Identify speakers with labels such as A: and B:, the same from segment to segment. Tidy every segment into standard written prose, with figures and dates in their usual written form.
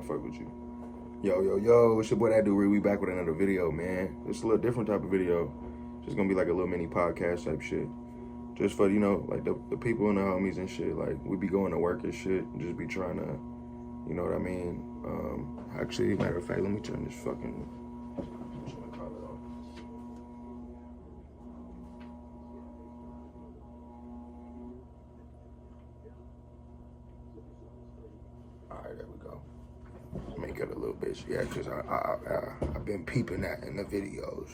A: I'll fuck with you. Yo, it's your boy ThatdudeRi. We back with another video, man. It's a little different type of video. Just gonna be like a little mini podcast type shit. Just for, like the people and the homies and shit. Like, we be going to work and shit. And just be trying to, you know what I mean? Actually, matter of fact, let me turn this fucking... Alright, there we go. Make it a little bit, yeah, because I've been peeping that in the videos.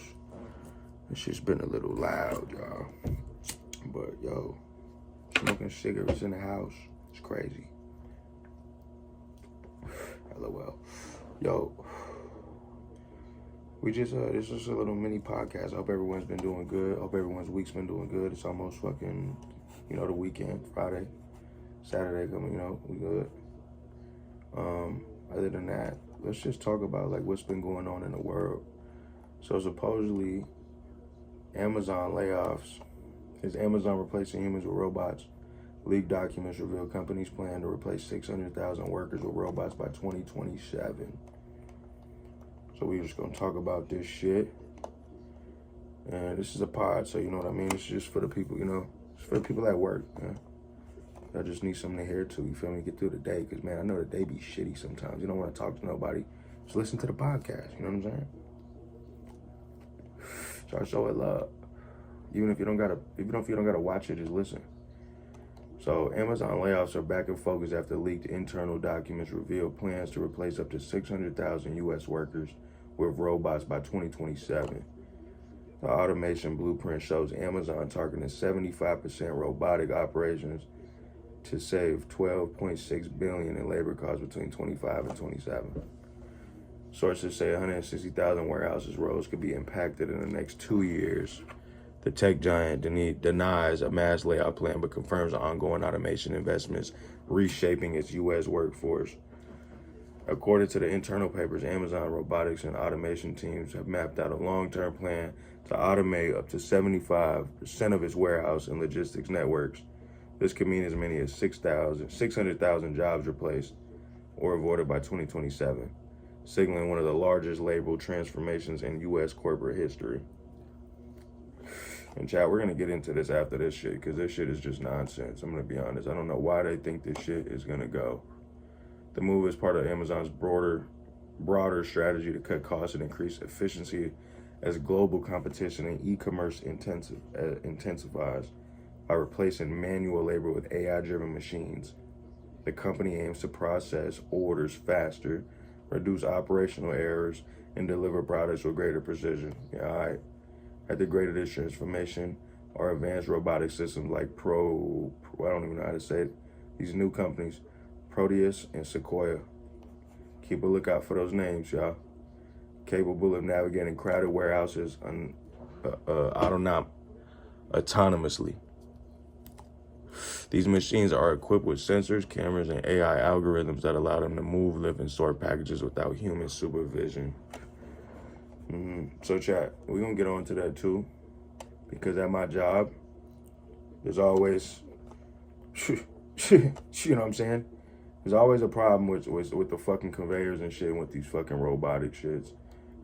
A: It's just been a little loud, y'all. But, yo, smoking cigarettes in the house, it's crazy. LOL. Yo, we just, this is a little mini podcast. I hope everyone's been doing good. I hope everyone's week's been doing good. It's almost fucking, the weekend, Friday, Saturday coming, we good. Other than that, let's just talk about like what's been going on in the world. So supposedly, Amazon layoffs. Is Amazon replacing humans with robots? Leaked documents reveal companies plan to replace 600,000 workers with robots by 2027. So we're just gonna talk about this shit. And this is a pod, so you know what I mean? It's just for the people, it's for the people at work, man. I just need something to hear to, you feel me, get through the day, because, man, I know the day be shitty sometimes. You don't want to talk to nobody. Just listen to the podcast, you know what I'm saying? So I show it love. Even if you don't gotta watch it, just listen. So Amazon layoffs are back in focus after leaked internal documents reveal plans to replace up to 600,000 U.S. workers with robots by 2027. The automation blueprint shows Amazon targeting 75% robotic operations to save $12.6 billion in labor costs between 25 and 27. Sources say 160,000 warehouses roles could be impacted in the next 2 years. The tech giant denies a mass layoff plan, but confirms ongoing automation investments reshaping its U.S. workforce. According to the internal papers, Amazon robotics and automation teams have mapped out a long-term plan to automate up to 75% of its warehouse and logistics networks. This could mean as many as 600,000 jobs replaced or avoided by 2027, signaling one of the largest labor transformations in U.S. corporate history. And chat, we're going to get into this after this shit, because this shit is just nonsense. I'm going to be honest. I don't know why they think this shit is going to go. The move is part of Amazon's broader strategy to cut costs and increase efficiency as global competition in e-commerce intensifies. By replacing manual labor with AI-driven machines, the company aims to process orders faster, reduce operational errors, and deliver products with greater precision. Yeah, all right. At the greater this transformation are advanced robotic systems like I don't even know how to say it. These new companies, Proteus and Sequoia. Keep a lookout for those names, y'all. Capable of navigating crowded warehouses autonomously. These machines are equipped with sensors, cameras, and AI algorithms that allow them to move, lift, and sort packages without human supervision. So chat, we're going to get on to that too, because at my job, there's always, you know what I'm saying? There's always a problem with the fucking conveyors and shit, with these fucking robotic shits.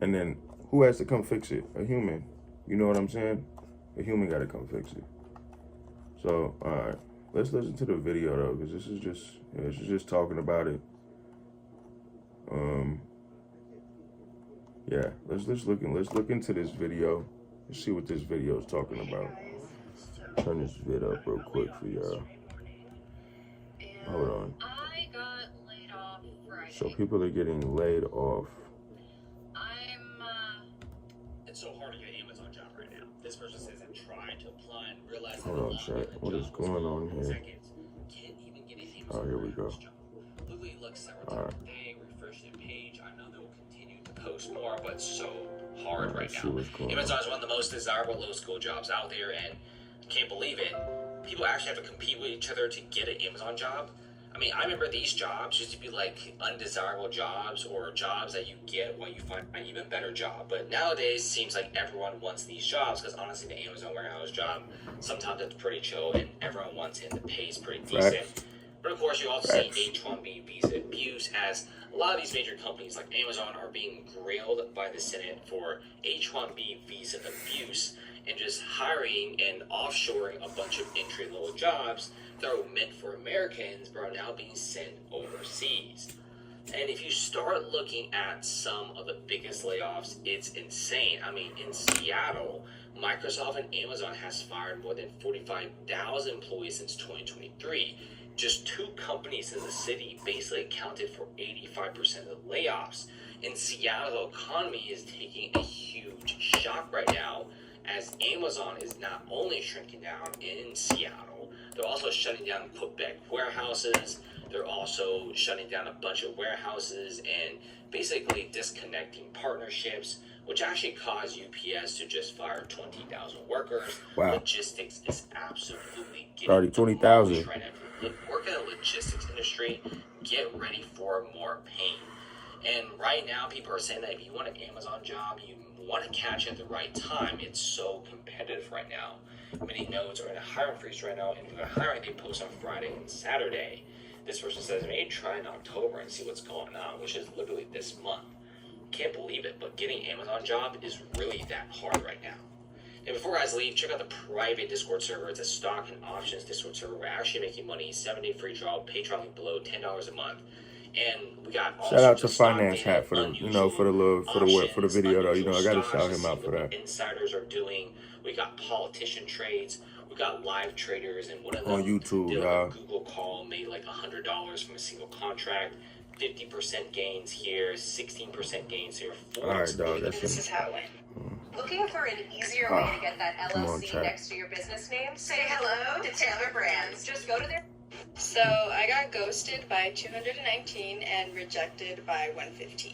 A: And then who has to come fix it? A human. You know what I'm saying? A human got to come fix it. So, all right. Let's listen to the video though, because this is just talking about it. Yeah, let's look into this video. Let's see what this video is talking about. Turn this vid up real quick for y'all. Hold on.
B: I got laid off Friday.
A: So people are getting laid off.
B: It's so hard to get an Amazon job right now. This person says I tried to apply and realized
A: Hold on, chat. What is going on here?
B: Can't even get an Amazon
A: Oh, here we go.
B: Literally looks several times a day, refresh the page. I know they will continue to post more, but it's so hard right now. Amazon is one of the most desirable low-skill jobs out there, and I can't believe it. People actually have to compete with each other to get an Amazon job. I mean, I remember these jobs used to be like undesirable jobs, or jobs that you get when you find an even better job. But nowadays, it seems like everyone wants these jobs, because honestly, the Amazon warehouse job, sometimes it's pretty chill and everyone wants it and the pay is pretty decent. But of course, you also see H-1B visa abuse, as a lot of these major companies like Amazon are being grilled by the Senate for H-1B visa abuse and just hiring and offshoring a bunch of entry-level jobs that are meant for Americans but are now being sent overseas. And if you start looking at some of the biggest layoffs, it's insane. I mean, in Seattle, Microsoft and Amazon has fired more than 45,000 employees since 2023. Just two companies in the city basically accounted for 85% of the layoffs. In Seattle, the economy is taking a huge shock right now, as Amazon is not only shrinking down in Seattle, they're also shutting down Quebec warehouses. They're also shutting down a bunch of warehouses and basically disconnecting partnerships, which actually caused UPS to just fire 20,000 workers.
A: Wow.
B: Logistics is absolutely getting
A: already 20,000
B: right now. If you work in the logistics industry, get ready for more pain. And right now, people are saying that if you want an Amazon job, you want to catch at the right time. It's so competitive right now. Many nodes are in a hiring freeze right now, and if they're hiring, they post on Friday and Saturday. This person says, maybe try in October and see what's going on, which is literally this month. Can't believe it, but getting an Amazon job is really that hard right now. And before guys leave, check out the private Discord server. It's a stock and options Discord server. We're actually making money, 7-day free trial, Patreon link below, $10 a month. And we got all
A: shout out to
B: sorts of stock
A: Finance
B: data,
A: Hat for the for the video though. You know, I gotta shout him out for that.
B: Insiders are doing. We got politician trades. We got live traders, and one of them
A: on YouTube,
B: did
A: y'all.
B: a Google call, made like $100 from a single contract. 50% gains here, 16% gains here.
A: All right, dog.
C: This is how it went. Looking for an easier way to get that LLC next to your business name? Say hello to Taylor Brands. Just go to their...
D: So I got ghosted by 219 and rejected by 115.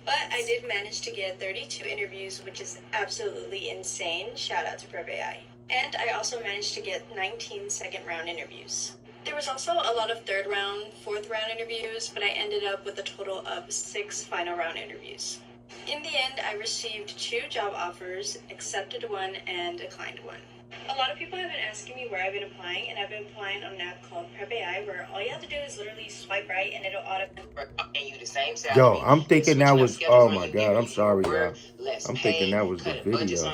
D: But I did manage to get 32 interviews, which is absolutely insane. Shout out to PrepAI. And I also managed to get 19 second round interviews. There was also a lot of third round, fourth round interviews, but I ended up with a total of 6 final round interviews. In the end, I received 2 job offers, accepted one, and declined one. A lot of people have been asking me where I've been applying, and I've been applying on an app called PrepAI, where all you have to do is literally swipe right, and it'll automatically...
B: And you the same salary.
A: Yo, I'm thinking that was... Oh, my God. I'm sorry, y'all. I'm thinking that was the video.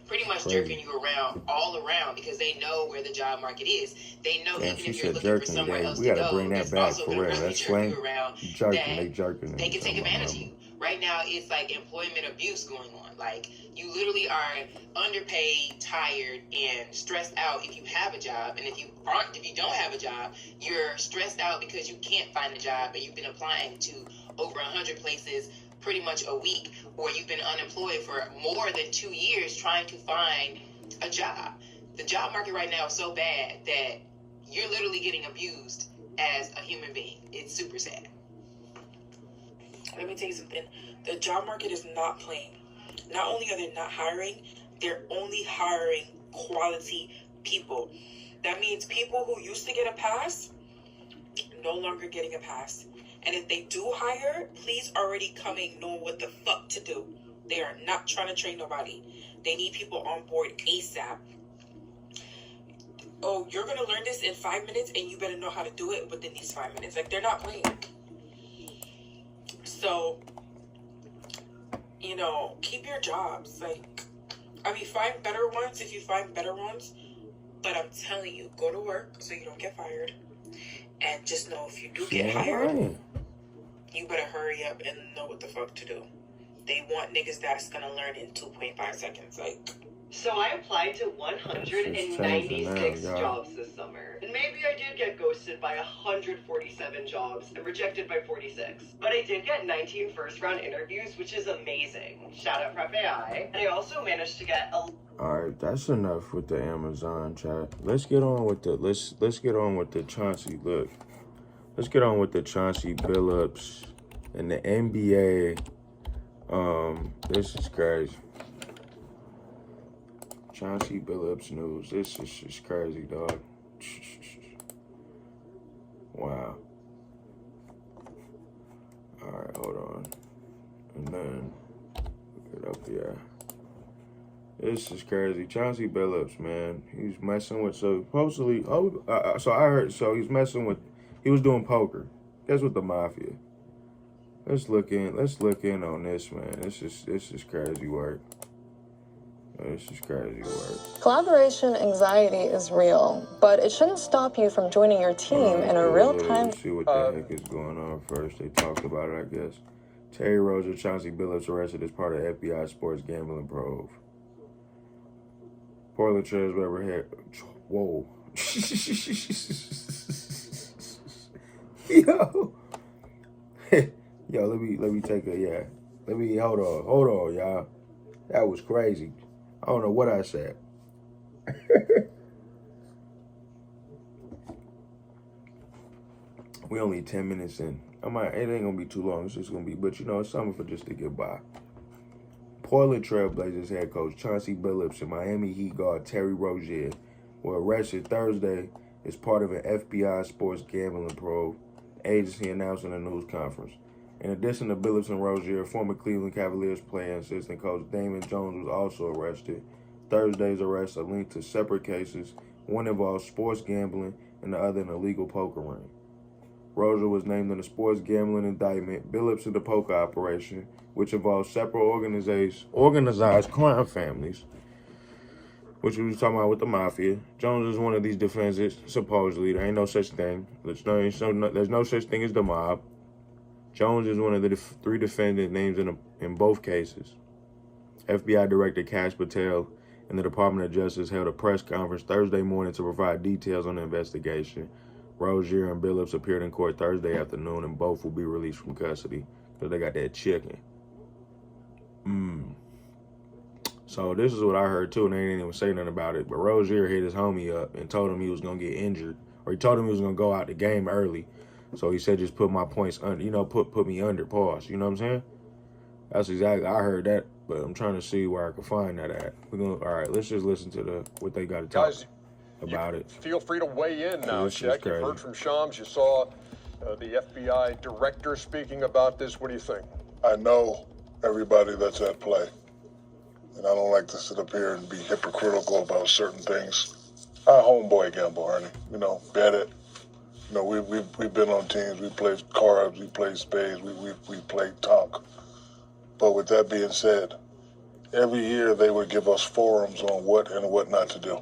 B: Pretty much jerking you around all around because they know where the job market is. They know even if you're looking for somewhere else to go,
A: we gotta bring that back for real. That's slang.
B: Jerking. They can take advantage of you. Right now, it's like employment abuse going on. Like, you literally are underpaid, tired, and stressed out if you have a job. And if you don't have a job, you're stressed out because you can't find a job and you've been applying to over 100 places pretty much a week, or you've been unemployed for more than 2 years trying to find a job. The job market right now is so bad that you're literally getting abused as a human being. It's super sad.
E: Let me tell you something. The job market is not playing. Not only are they not hiring, they're only hiring quality people. That means people who used to get a pass, no longer getting a pass. And if they do hire, please already coming knowing what the fuck to do. They are not trying to train nobody. They need people on board ASAP. Oh, you're going to learn this in 5 minutes and you better know how to do it within these 5 minutes. Like, they're not playing. So, you know, keep your jobs. Like, I mean, find better ones if you find better ones. But I'm telling you, go to work so you don't get fired. And just know if you do get hired, you better hurry up and know what the fuck to do. They want niggas that's gonna learn in 2.5 seconds. Like,
F: so I applied to 196 jobs this summer. And maybe I did get ghosted by 147 jobs and rejected by 46. But I did get 19 first round interviews, which is amazing. Shout out PrepAI. And I also managed to get a...
A: Alright, that's enough with the Amazon chat. Let's get on with the let's get on with the Chauncey look. Let's get on with the Chauncey Billups and the NBA. This is crazy. Chauncey Billups news. This is just crazy, dog. Wow. Alright, hold on. And then get up here. This is crazy. Chauncey Billups, man. He's messing with, so supposedly, so I heard, so he's messing with He was doing poker. Guess what, the mafia. Let's look in on this, man. This is crazy work. This is crazy work.
G: Collaboration anxiety is real, but it shouldn't stop you from joining your team in a real-time...
A: Let's see what the heck is going on first. They talked about it, I guess. Terry Rozier, Chauncey Billups arrested as part of FBI sports gambling probe. Portland Trails Weber here. Whoa. Yo. Yo, let me take a, hold on, y'all. That was crazy. I don't know what I said. We only 10 minutes in. It ain't gonna be too long. It's just gonna be, but it's something for just to get by. Portland Trail Blazers head coach Chauncey Billups and Miami Heat guard Terry Rozier were arrested Thursday as part of an FBI sports gambling probe, agency announced in a news conference. In addition to Billups and Rozier, former Cleveland Cavaliers player and assistant coach Damon Jones was also arrested. Thursday's arrests are linked to separate cases. One involves sports gambling and the other an illegal poker ring. Rozier was named in the sports gambling indictment. Billups in the poker operation, which involves separate organized crime families, which we was talking about with the mafia. Jones is one of these defendants, supposedly. There ain't no such thing. There's no such thing as the mob. Jones is one of the three defendant names in both cases. FBI Director Kash Patel and the Department of Justice held a press conference Thursday morning to provide details on the investigation. Rozier and Billups appeared in court Thursday afternoon, and both will be released from custody because they got that chicken. So this is what I heard too, and they didn't even say nothing about it. But Rozier hit his homie up and told him he was gonna get injured, or he told him he was gonna go out the game early. So he said, just put my points under, put me under, pause. You know what I'm saying? That's exactly, I heard that, but I'm trying to see where I can find that at. All right, let's just listen to what they got to talk about it.
H: Feel free to weigh in now, Shaq. You've heard from Shams. You saw the FBI director speaking about this. What do you think?
I: I know everybody that's at play, and I don't like to sit up here and be hypocritical about certain things. I homeboy gamble, Ernie. Bet it. We've been on teams. We played cards. We played spades. We played tonk. But with that being said, every year they would give us forums on what and what not to do.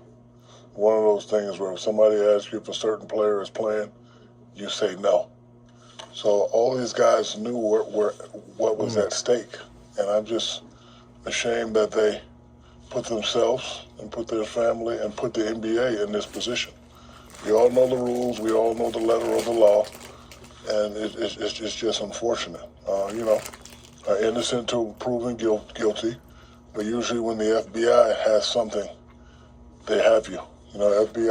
I: One of those things where if somebody asks you if a certain player is playing, you say no. So all these guys knew what was at stake. And I'm just ashamed that they put themselves and put their family and put the NBA in this position. We all know the rules. We all know the letter of the law. And it's just unfortunate. Innocent to proven guilty. But usually when the FBI has something, they have you. FBI,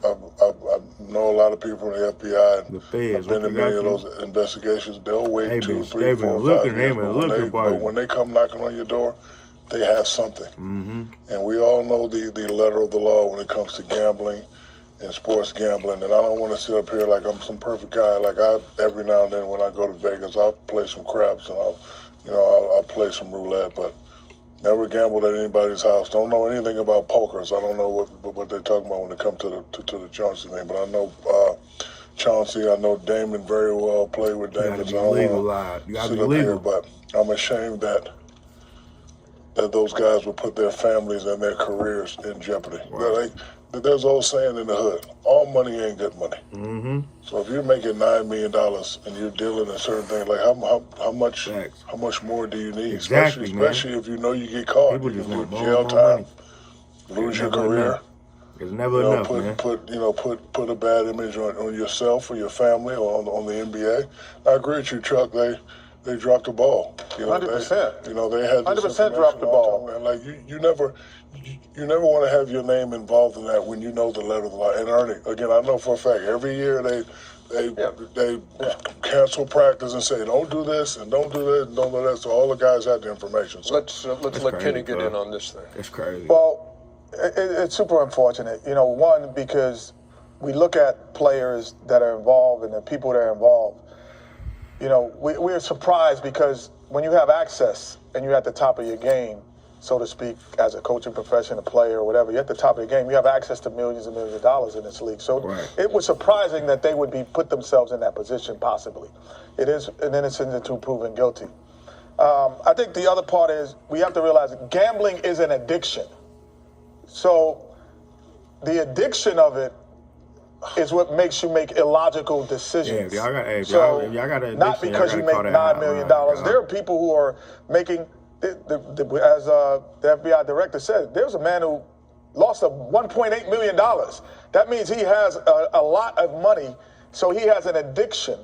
I: I know a lot of people in the FBI.
A: The feds,
I: I've been in many of those investigations. They'll wait 2, 3, 4, 5 years. But when they come knocking on your door, they have something. And we all know the letter of the law when it comes to gambling and sports gambling. And I don't want to sit up here like I'm some perfect guy. Like every now and then when I go to Vegas, I'll play some craps and I'll play some roulette, but never gambled at anybody's house. Don't know anything about poker, so I don't know what they're talking about when it comes to the Chauncey thing. But I know Chauncey. I know Damon very well. Played with Damon.
A: You gotta be legal.
I: But I'm ashamed that those guys would put their families and their careers in jeopardy.
A: Right.
I: There's an old saying in the hood: all money ain't good money. So if you're making $9 million and you're dealing in certain things, like how much more do you need?
A: Exactly,
I: especially if you know you get caught.
A: People
I: you
A: just
I: can
A: want
I: do
A: more
I: jail
A: and
I: time,
A: more
I: lose your career.
A: It's never enough, man.
I: Put a bad image on yourself or your family or on the NBA. I agree with you, Chuck. They dropped the ball.
H: 100%.
I: They had
H: 100% dropped the ball.
I: And like you never want to have your name involved in that when you know the letter of the law. And Ernie, again, I know for a fact every year they cancel practice and say don't do this and don't do that and don't do that. So all the guys had the information. So
H: let's let Kenny get in on this thing.
A: It's crazy.
J: Well, it's super unfortunate. One, because we look at players that are involved and the people that are involved. We're surprised because when you have access and you're at the top of your game, so to speak, as a coaching profession, a player, or whatever. You're at the top of the game. You have access to millions and millions of dollars in this league. So it was surprising that they would put themselves in that position, possibly. It is an innocent until proven guilty. I think the other part is we have to realize that gambling is an addiction. So the addiction of it is what makes you make illogical decisions.
A: Yeah, if y'all got an addiction,
J: not because you make $9 million. There are people who are making, as the FBI director said, there's a man who lost $1.8 million. That means he has a lot of money, so he has an addiction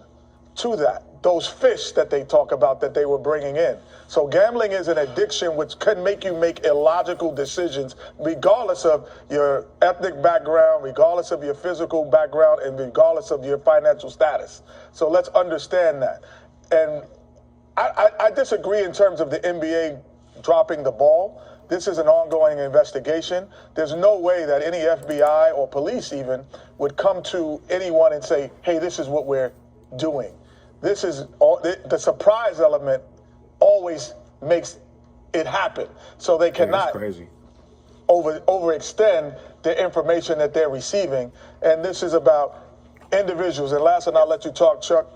J: to that. Those fish that they talk about that they were bringing in. So gambling is an addiction which can make you make illogical decisions regardless of your ethnic background, regardless of your physical background, and regardless of your financial status. So let's understand that. And I disagree in terms of the NBA dropping the ball. This is an ongoing investigation. There's no way that any FBI or police even would come to anyone and say, hey, this is what we're doing. This is the surprise element always makes it happen. So they cannot overextend the information that they're receiving. And this is about individuals. And last, and I'll let you talk, Chuck.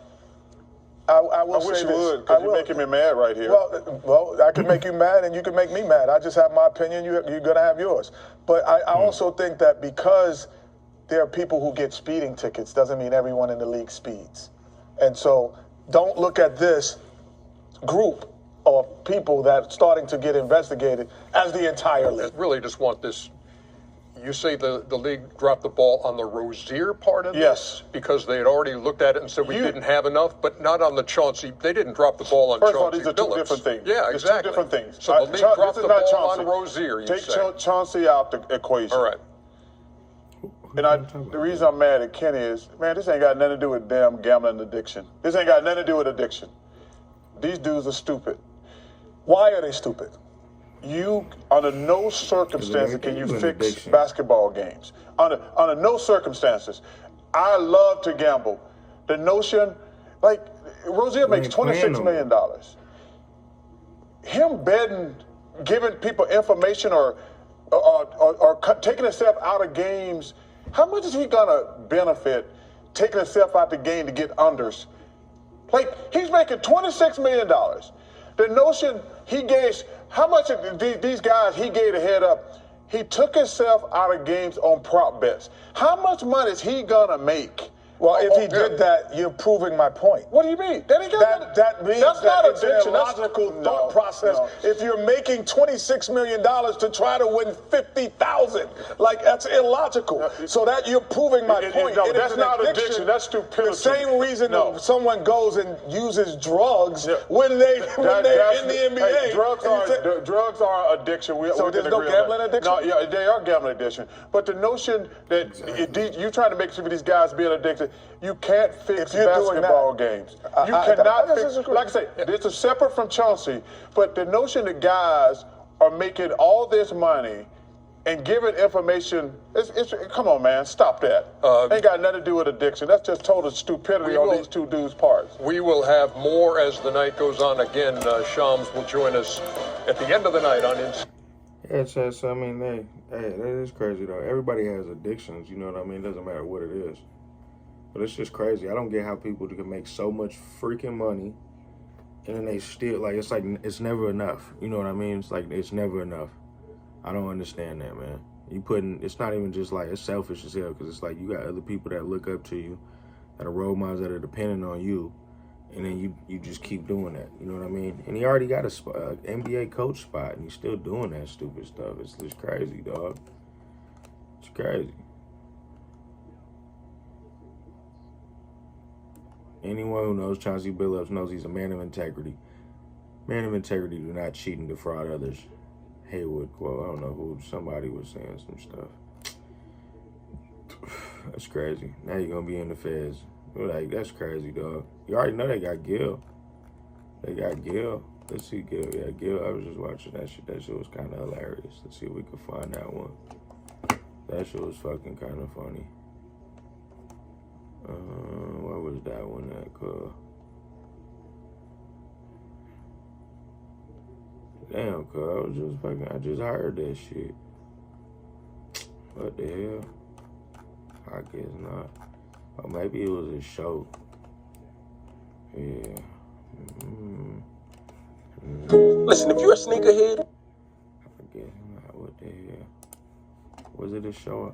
J: I
K: wish you would, because you're making me mad right here.
J: Well, I can make you mad and you can make me mad. I just have my opinion. You're going to have yours. But I also think that because there are people who get speeding tickets doesn't mean everyone in the league speeds. And so don't look at this group of people that's starting to get investigated as the entire league.
H: I really just want this. You say the league dropped the ball on the Rozier part of this?
J: Yes.
H: Because they had already looked at it and said we didn't have enough, but not on the Chauncey. They didn't drop the ball on
K: Chauncey.
H: Chauncey
K: First of all, these are two
H: Billups.
K: different things.
H: Yeah,
K: It's
H: exactly.
K: two different things.
H: So the league dropped the ball on Rozier, you
K: Take
H: say.
K: Chauncey out the equation.
H: All right.
K: And the reason I'm mad at Kenny is, man, this ain't got nothing to do with damn gambling addiction. This ain't got nothing to do with addiction. These dudes are stupid.
J: Why are they stupid?
K: Under no circumstances can you fix basketball games. Under no circumstances. I love to gamble. The notion, like, Rozier makes $26 million. Him betting, giving people information or taking himself out of games, how much is he gonna benefit taking himself out the game to get unders? Like, he's making $26 million. The notion he gave, how much of these guys he gave a head up, he took himself out of games on prop bets. How much money is he gonna make?
J: Well, if he did that, you're proving my point.
K: What do you mean?
J: That means
K: that's
J: that
K: not
J: it's
K: addiction.
J: an illogical thought process. No. If you're making $26 million to try to win $50,000, like, that's illogical. So that you're proving my point.
K: No, that's not addiction. That's stupidity.
J: The same reason someone goes and uses drugs when they're in the NBA.
K: Hey, drugs are addiction.
J: So there's no gambling addiction?
K: No, yeah, they are gambling addiction. But the notion that you're trying to make some of these guys being addicted, you can't fix basketball games. You cannot fix. Like I say, this is separate from Chauncey. But the notion that guys are making all this money and giving information, come on, man, stop that. Ain't got nothing to do with addiction. That's just total stupidity on these two dudes' parts.
H: We will have more as the night goes on. Again, Shams will join us at the end of the night on Inside.
A: Yeah, Chess, I mean, that is crazy, though. Everybody has addictions, you know what I mean? It doesn't matter what it is. But it's just crazy. I don't get how people can make so much freaking money and then they still, it's never enough. You know what I mean? It's like, it's never enough. I don't understand that, man. It's not even just like, it's selfish as hell, because it's like you got other people that look up to you, that are role models, that are dependent on you, and then you just keep doing that. You know what I mean? And he already got a NBA coach spot, and he's still doing that stupid stuff. It's just crazy, dog. It's crazy. Anyone who knows Chauncey Billups knows he's a man of integrity. Man of integrity do not cheat and defraud others. Haywood quote. I don't know who. Somebody was saying some stuff. That's crazy. Now you're going to be in the feds. Like, that's crazy, dog. You already know they got Gil. They got Gil. Let's see Gil. Yeah, Gil. I was just watching that shit. That shit was kind of hilarious. Let's see if we can find that one. That shit was fucking kind of funny. What was that one at? Damn, cuz I just heard that shit. What the hell? I guess not. Or maybe it was a show. Yeah.
H: Listen, if you're a sneakerhead,
A: I guess not. What the hell? Was it a show?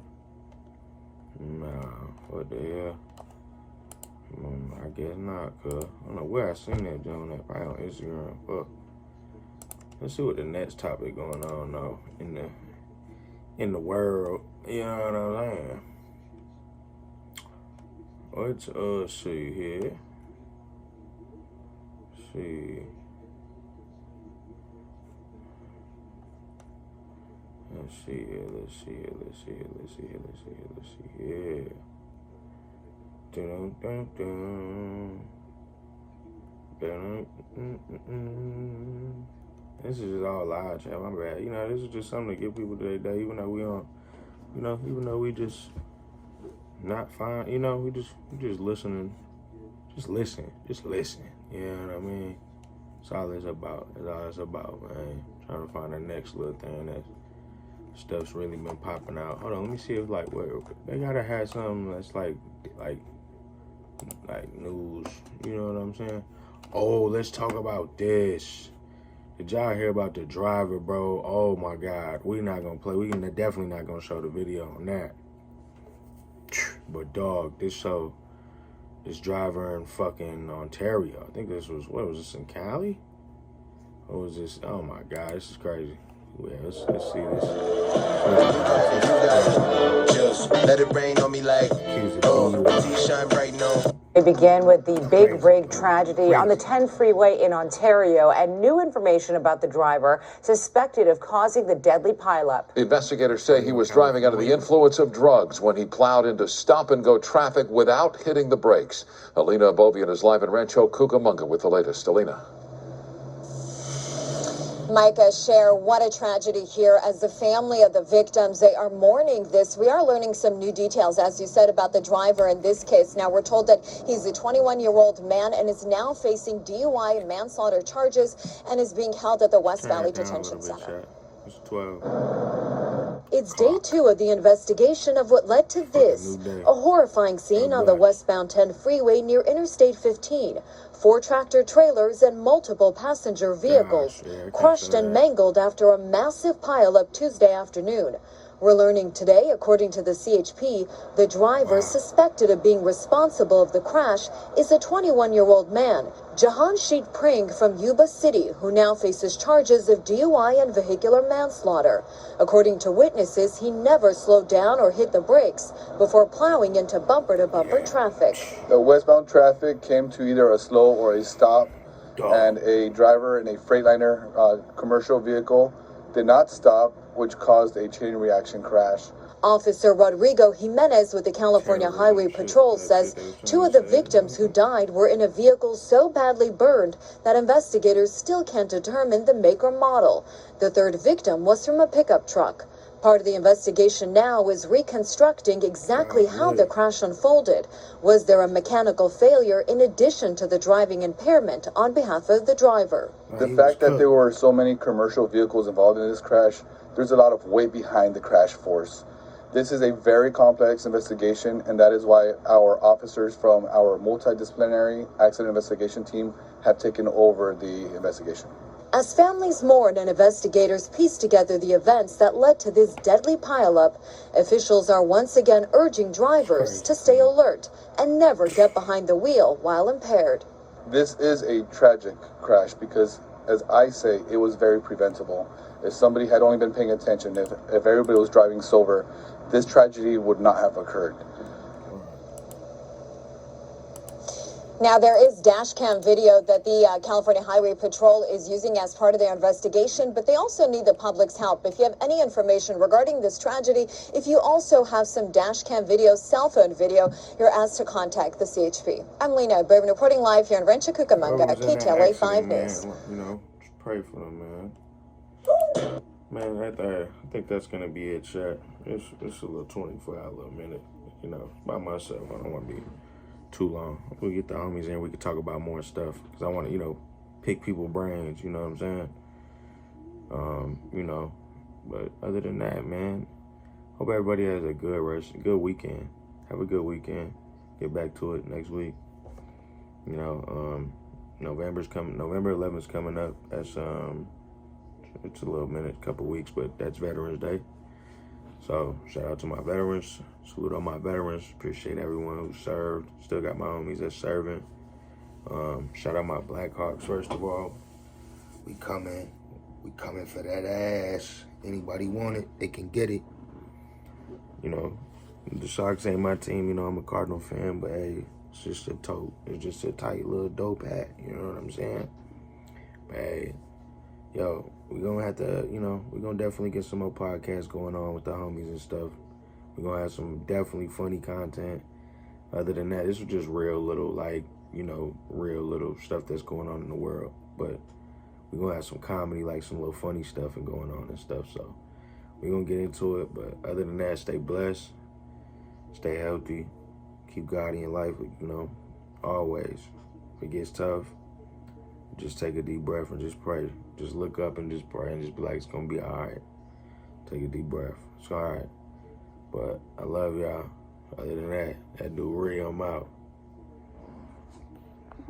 A: Nah. What the hell? I guess not, cuz. I don't know where I seen that joint at. Probably on Instagram. Fuck. Let's see what the next topic going on though in the world. You know what I'm saying? Let's see here. See. Let's see here. Dun, dun, dun. Dun, dun, dun. This is just all live chat, my bad. You know, this is just something to give people to their day, even though we on, you know, even though we just not fine, you know, we just listening. Just listen. You know what I mean? That's all it's about. That's all it's about, man. Trying to find the next little thing that stuff's really been popping out. Hold on, let me see if like they gotta have something that's like news. You know what I'm saying? Oh, let's talk about this. Did y'all hear about the driver, bro? Oh my God, we not gonna play. We definitely not gonna show the video on that. But dog, this driver in fucking Ontario. I think this was, what was this, in Cali? Or was this, oh my God, this is crazy. Yeah, let's see this.
L: Just let it rain on me like, shine bright now.
M: We begin with the big rig tragedy on the 10 freeway in Ontario and new information about the driver suspected of causing the deadly pileup.
N: Investigators say he was driving under the influence of drugs when he plowed into stop-and-go traffic without hitting the brakes. Alina Bovian is live in Rancho Cucamonga with the latest. Alina.
O: Micah, Cher, what a tragedy here. As the family of the victims, they are mourning this. We are learning some new details, as you said, about the driver in this case. Now, we're told that he's a 21-year-old man and is now facing DUI and manslaughter charges and is being held at the West Valley Detention Center.
A: It's 12.
O: It's day 2 of the investigation of what led to this, a horrifying scene on the westbound 10 freeway near Interstate 15. 4 tractor trailers and multiple passenger vehicles crushed and mangled after a massive pileup Tuesday afternoon. We're learning today, according to the CHP, the driver suspected of being responsible of the crash is a 21-year-old man, Jahanshit Pring from Yuba City, who now faces charges of DUI and vehicular manslaughter. According to witnesses, he never slowed down or hit the brakes before plowing into bumper-to-bumper traffic.
P: The westbound traffic came to either a slow or a stop, and a driver in a Freightliner commercial vehicle did not stop, which caused a chain reaction crash.
O: Officer Rodrigo Jimenez with the California Highway Patrol says 2 of the victims who died were in a vehicle so badly burned that investigators still can't determine the make or model. The 3rd victim was from a pickup truck. Part of the investigation now is reconstructing exactly how the crash unfolded. Was there a mechanical failure in addition to the driving impairment on behalf of the driver?
P: The fact that there were so many commercial vehicles involved in this crash, there's a lot of weight behind the crash force. This is a very complex investigation, and that is why our officers from our multidisciplinary accident investigation team have taken over the investigation.
O: As families mourn and investigators piece together the events that led to this deadly pileup, officials are once again urging drivers to stay alert and never get behind the wheel while impaired.
P: This is a tragic crash because, as I say, it was very preventable. If somebody had only been paying attention, if everybody was driving sober, this tragedy would not have occurred.
O: Now, there is dash cam video that the California Highway Patrol is using as part of their investigation, but they also need the public's help. If you have any information regarding this tragedy, if you also have some dash cam video, cell phone video, you're asked to contact the CHP. I'm Lena Bourbon reporting live here in Rancho Cucamonga, KTLA 5 News.
A: You know, just pray for them, man. Man, I think that's going to be it, chat. It's a little 24-hour little minute, you know, by myself. I don't want to be too long. If we get the homies in, we can talk about more stuff. Because I want to, you know, pick people's brains, you know what I'm saying? You know, but other than that, man, hope everybody has a good weekend. Have a good weekend. Get back to it next week. You know, November 11th is coming up. That's it's a little minute, couple weeks, but that's Veterans Day. So shout out to my veterans. Salute all my veterans. Appreciate everyone who served. Still got my homies that's serving. Shout out my Blackhawks, first of all. We coming for that ass. Anybody want it, they can get it. You know, the Sox ain't my team. You know, I'm a Cardinal fan, but hey, it's just a tote. It's just a tight little dope hat. You know what I'm saying? But hey, yo, we're gonna have to, you know, we're gonna definitely get some more podcasts going on with the homies and stuff. We're gonna have some definitely funny content. Other than that, this was just real little, like, you know, real little stuff that's going on in the world. But we're gonna have some comedy, like some little funny stuff and going on and stuff. So we're gonna get into it. But other than that, stay blessed, stay healthy, keep God in your life, you know, always. If it gets tough, just take a deep breath and just pray. Just look up and just pray and just be like, it's gonna be all right. Take a deep breath. It's all right. But I love y'all. Other than that, ThatdudeRi, I'm out.